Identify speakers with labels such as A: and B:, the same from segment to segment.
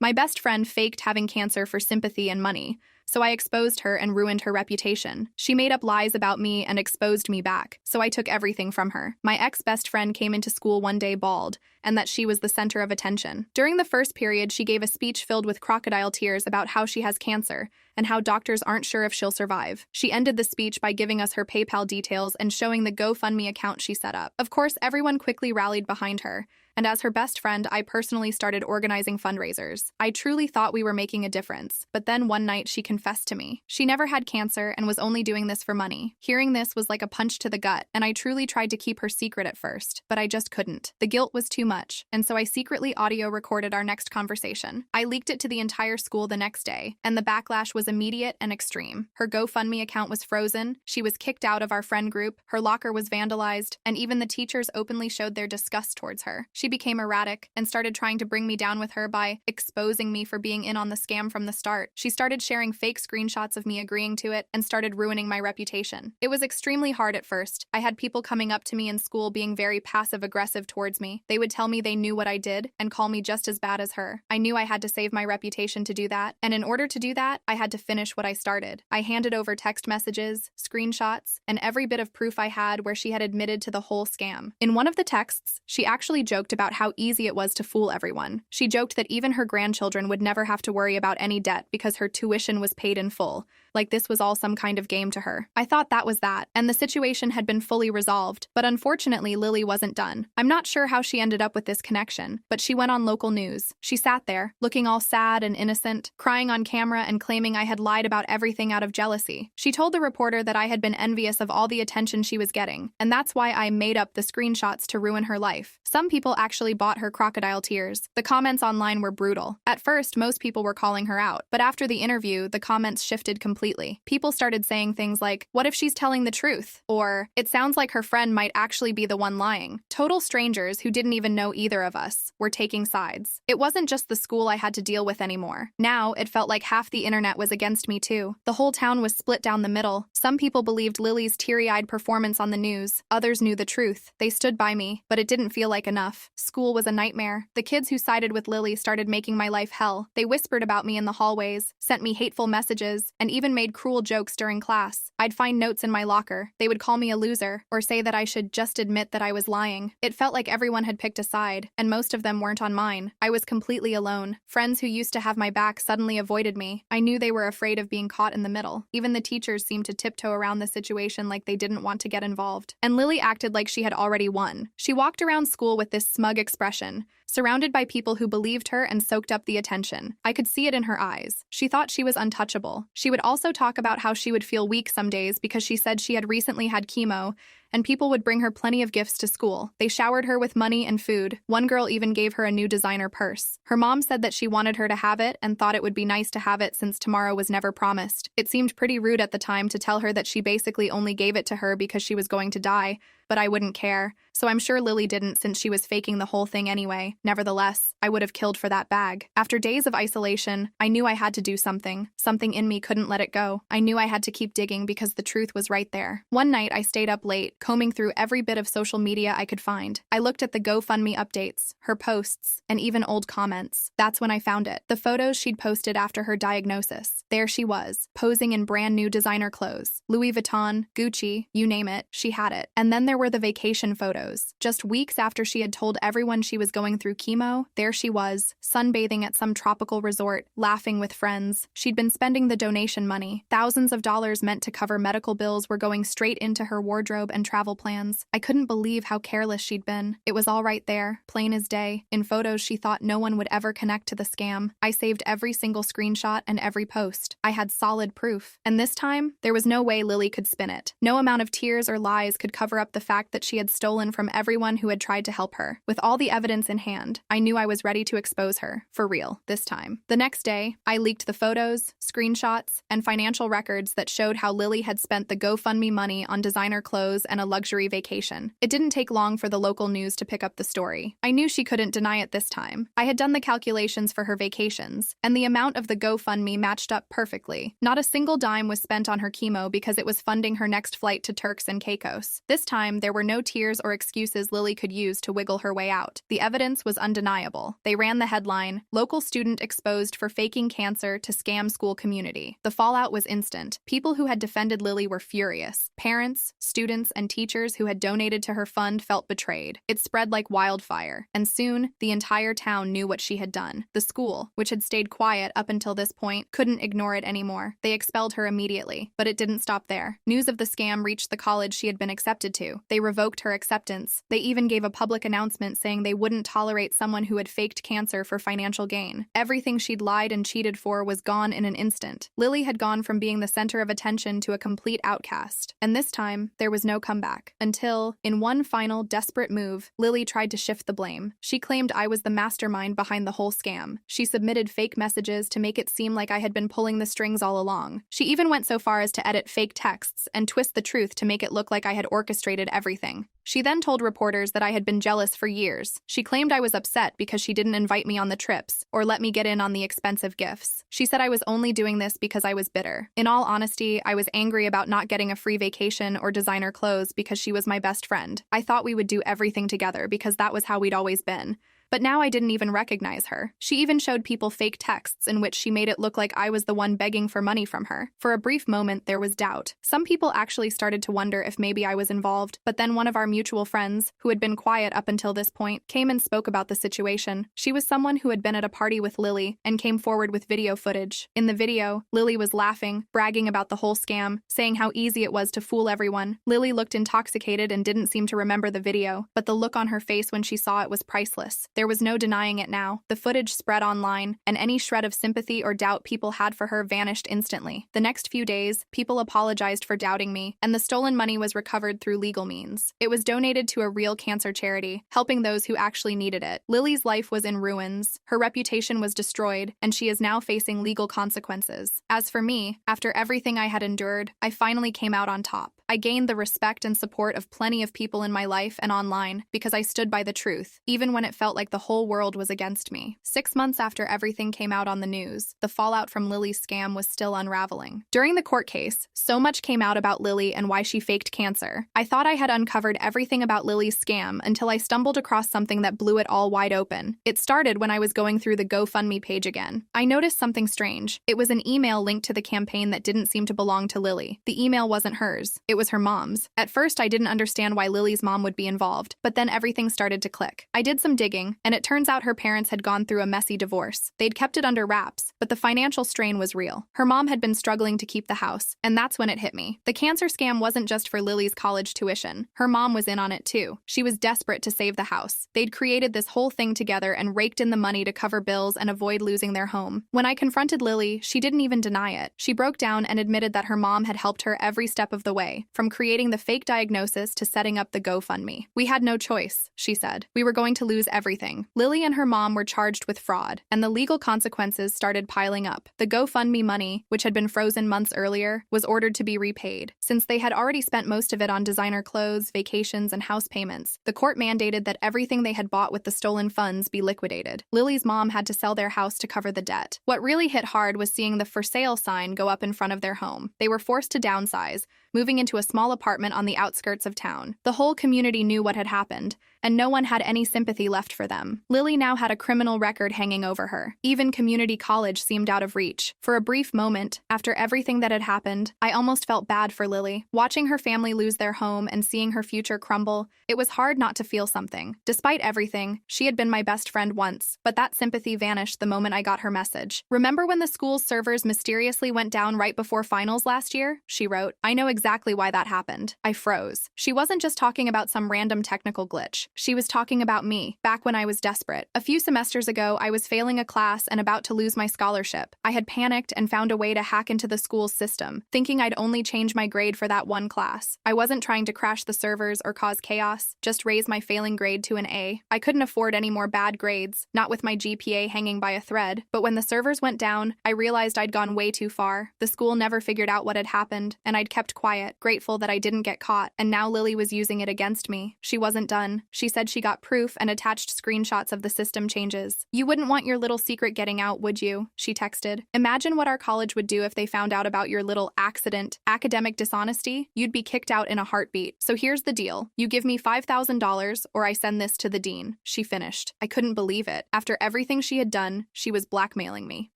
A: My best friend faked having cancer for sympathy and money, so I exposed her and ruined her reputation. She made up lies about me and exposed me back, so I took everything from her. My ex-best friend came into school one day bald, and that she was the center of attention. During the first period, she gave a speech filled with crocodile tears about how she has cancer and how doctors aren't sure if she'll survive. She ended the speech by giving us her PayPal details and showing the GoFundMe account she set up. Of course, everyone quickly rallied behind her, and as her best friend, I personally started organizing fundraisers. I truly thought we were making a difference, but then one night she confessed to me. She never had cancer and was only doing this for money. Hearing this was like a punch to the gut, and I truly tried to keep her secret at first, but I just couldn't. The guilt was too much, and so I secretly audio recorded our next conversation. I leaked it to the entire school the next day, and the backlash was immediate and extreme. Her GoFundMe account was frozen, she was kicked out of our friend group, her locker was vandalized, and even the teachers openly showed their disgust towards her. She became erratic and started trying to bring me down with her by exposing me for being in on the scam from the start. She started sharing fake screenshots of me agreeing to it and started ruining my reputation. It was extremely hard at first. I had people coming up to me in school being very passive-aggressive towards me. They would tell me they knew what I did and call me just as bad as her. I knew I had to save my reputation to do that, and in order to do that, I had to finish what I started. I handed over text messages, screenshots, and every bit of proof I had where she had admitted to the whole scam. In one of the texts, she actually joked about how easy it was to fool everyone. She joked that even her grandchildren would never have to worry about any debt because her tuition was paid in full, like this was all some kind of game to her. I thought that was that, and the situation had been fully resolved, but unfortunately Lily wasn't done. I'm not sure how she ended up with this connection, but she went on local news. She sat there, looking all sad and innocent, crying on camera and claiming I had lied about everything out of jealousy. She told the reporter that I had been envious of all the attention she was getting, and that's why I made up the screenshots to ruin her life. Some people actually bought her crocodile tears. The comments online were brutal. At first, most people were calling her out, but after the interview, the comments shifted completely. People started saying things like, "What if she's telling the truth?" Or, "It sounds like her friend might actually be the one lying." Total strangers who didn't even know either of us were taking sides. It wasn't just the school I had to deal with anymore. Now, it felt like half the internet was against me too. The whole town was split down the middle. Some people believed Lily's teary-eyed performance on the news. Others knew the truth. They stood by me, but it didn't feel like enough. School was a nightmare. The kids who sided with Lily started making my life hell. They whispered about me in the hallways, sent me hateful messages, and even made cruel jokes during class. I'd find notes in my locker. They would call me a loser, or say that I should just admit that I was lying. It felt like everyone had picked a side, and most of them weren't on mine. I was completely alone. Friends who used to have my back suddenly avoided me. I knew they were afraid of being caught in the middle. Even the teachers seemed to tiptoe around the situation like they didn't want to get involved. And Lily acted like she had already won. She walked around school with this smug expression, surrounded by people who believed her and soaked up the attention. I could see it in her eyes. She thought she was untouchable. She would also talk about how she would feel weak some days because she said she had recently had chemo, and people would bring her plenty of gifts to school. They showered her with money and food. One girl even gave her a new designer purse. Her mom said that she wanted her to have it and thought it would be nice to have it since tomorrow was never promised. It seemed pretty rude at the time to tell her that she basically only gave it to her because she was going to die, but I wouldn't care. So I'm sure Lily didn't since she was faking the whole thing anyway. Nevertheless, I would have killed for that bag. After days of isolation, I knew I had to do something. Something in me couldn't let it go. I knew I had to keep digging because the truth was right there. One night, I stayed up late, combing through every bit of social media I could find. I looked at the GoFundMe updates, her posts, and even old comments. That's when I found it. The photos she'd posted after her diagnosis. There she was, posing in brand new designer clothes. Louis Vuitton, Gucci, you name it, she had it. And then there were the vacation photos. Just weeks after she had told everyone she was going through chemo, there she was, sunbathing at some tropical resort, laughing with friends. She'd been spending the donation money. Thousands of dollars meant to cover medical bills were going straight into her wardrobe and travel plans. I couldn't believe how careless she'd been. It was all right there, plain as day. In photos she thought no one would ever connect to the scam. I saved every single screenshot and every post. I had solid proof. And this time, there was no way Lily could spin it. No amount of tears or lies could cover up the fact that she had stolen from everyone who had tried to help her. With all the evidence in hand, I knew I was ready to expose her, for real, this time. The next day, I leaked the photos, screenshots, and financial records that showed how Lily had spent the GoFundMe money on designer clothes and a luxury vacation. It didn't take long for the local news to pick up the story. I knew she couldn't deny it this time. I had done the calculations for her vacations, and the amount of the GoFundMe matched up perfectly. Not a single dime was spent on her chemo because it was funding her next flight to Turks and Caicos. This time, there were no tears or excuses Lily could use to wiggle her way out. The evidence was was undeniable. They ran the headline, "Local Student Exposed for Faking Cancer to Scam School Community." The fallout was instant. People who had defended Lily were furious. Parents, students, and teachers who had donated to her fund felt betrayed. It spread like wildfire, and soon, the entire town knew what she had done. The school, which had stayed quiet up until this point, couldn't ignore it anymore. They expelled her immediately, but it didn't stop there. News of the scam reached the college she had been accepted to. They revoked her acceptance. They even gave a public announcement saying they wouldn't tolerate someone who had faked cancer for financial gain. Everything she'd lied and cheated for was gone in an instant. Lily had gone from being the center of attention to a complete outcast. And this time, there was no comeback. Until, in one final, desperate move, Lily tried to shift the blame. She claimed I was the mastermind behind the whole scam. She submitted fake messages to make it seem like I had been pulling the strings all along. She even went so far as to edit fake texts and twist the truth to make it look like I had orchestrated everything. She then told reporters that I had been jealous for years. She claimed I was upset because she didn't invite me on the trips or let me get in on the expensive gifts. She said I was only doing this because I was bitter. In all honesty, I was angry about not getting a free vacation or designer clothes because she was my best friend. I thought we would do everything together because that was how we'd always been. But now I didn't even recognize her. She even showed people fake texts in which she made it look like I was the one begging for money from her. For a brief moment, there was doubt. Some people actually started to wonder if maybe I was involved, but then one of our mutual friends, who had been quiet up until this point, came and spoke about the situation. She was someone who had been at a party with Lily and came forward with video footage. In the video, Lily was laughing, bragging about the whole scam, saying how easy it was to fool everyone. Lily looked intoxicated and didn't seem to remember the video, but the look on her face when she saw it was priceless. There was no denying it now. The footage spread online, and any shred of sympathy or doubt people had for her vanished instantly. The next few days, people apologized for doubting me, and the stolen money was recovered through legal means. It was donated to a real cancer charity, helping those who actually needed it. Lily's life was in ruins, her reputation was destroyed, and she is now facing legal consequences. As for me, after everything I had endured, I finally came out on top. I gained the respect and support of plenty of people in my life and online because I stood by the truth, even when it felt like the whole world was against me. 6 months after everything came out on the news, the fallout from Lily's scam was still unraveling. During the court case, so much came out about Lily and why she faked cancer. I thought I had uncovered everything about Lily's scam until I stumbled across something that blew it all wide open. It started when I was going through the GoFundMe page again. I noticed something strange. It was an email linked to the campaign that didn't seem to belong to Lily. The email wasn't hers. It was her mom's. At first, I didn't understand why Lily's mom would be involved, but then everything started to click. I did some digging, and it turns out her parents had gone through a messy divorce. They'd kept it under wraps, but the financial strain was real. Her mom had been struggling to keep the house, and that's when it hit me. The cancer scam wasn't just for Lily's college tuition. Her mom was in on it too. She was desperate to save the house. They'd created this whole thing together and raked in the money to cover bills and avoid losing their home. When I confronted Lily, she didn't even deny it. She broke down and admitted that her mom had helped her every step of the way, from creating the fake diagnosis to setting up the GoFundMe. "We had no choice," she said. "We were going to lose everything." Lily and her mom were charged with fraud, and the legal consequences started piling up. The GoFundMe money, which had been frozen months earlier, was ordered to be repaid. Since they had already spent most of it on designer clothes, vacations, and house payments, the court mandated that everything they had bought with the stolen funds be liquidated. Lily's mom had to sell their house to cover the debt. What really hit hard was seeing the "for sale" sign go up in front of their home. They were forced to downsize, moving into a small apartment on the outskirts of town. The whole community knew what had happened, and no one had any sympathy left for them. Lily now had a criminal record hanging over her. Even community college seemed out of reach. For a brief moment, after everything that had happened, I almost felt bad for Lily. Watching her family lose their home and seeing her future crumble, it was hard not to feel something. Despite everything, she had been my best friend once, but that sympathy vanished the moment I got her message. "Remember when the school's servers mysteriously went down right before finals last year?" she wrote. "I know exactly why that happened." I froze. She wasn't just talking about some random technical glitch. She was talking about me, back when I was desperate. A few semesters ago, I was failing a class and about to lose my scholarship. I had panicked and found a way to hack into the school's system, thinking I'd only change my grade for that one class. I wasn't trying to crash the servers or cause chaos, just raise my failing grade to an A. I couldn't afford any more bad grades, not with my GPA hanging by a thread. But when the servers went down, I realized I'd gone way too far. The school never figured out what had happened, and I'd kept quiet, grateful that I didn't get caught, and now Lily was using it against me. She wasn't done. She said she got proof and attached screenshots of the system changes. You wouldn't want your little secret getting out, would you? She texted. Imagine what our college would do if they found out about your little academic dishonesty. You'd be kicked out in a heartbeat. So here's the deal. You give me $5,000 or I send this to the dean. She finished. I couldn't believe it. After everything she had done, she was blackmailing me.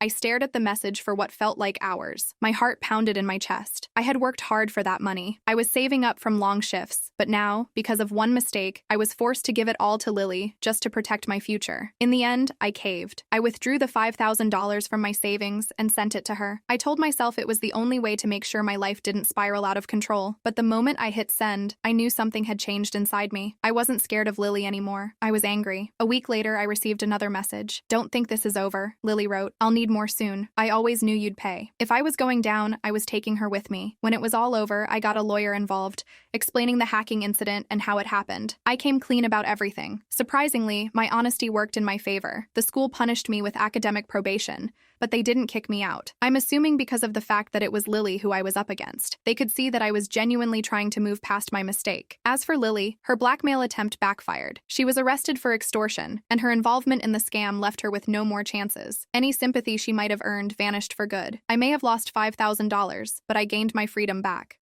A: I stared at the message for what felt like hours. My heart pounded in my chest. I had worked hard for that money. I was saving up from long shifts, but now, because of one mistake, I was forced to give it all to Lily just to protect my future. In the end, I caved. I withdrew the $5,000 from my savings and sent it to her. I told myself it was the only way to make sure my life didn't spiral out of control, but the moment I hit send, I knew something had changed inside me. I wasn't scared of Lily anymore. I was angry. A week later, I received another message. Don't think this is over, Lily wrote. I'll need more soon. I always knew you'd pay. If I was going down, I was taking her with me. When it was all over, I got a lawyer involved, explaining the hacking incident and how it happened. I came clean about everything. Surprisingly, my honesty worked in my favor. The school punished me with academic probation, but they didn't kick me out. I'm assuming because of the fact that it was Lily who I was up against. They could see that I was genuinely trying to move past my mistake. As for Lily, her blackmail attempt backfired. She was arrested for extortion, and her involvement in the scam left her with no more chances. Any sympathy she might have earned vanished for good. I may have lost $5,000, but I gained my freedom back.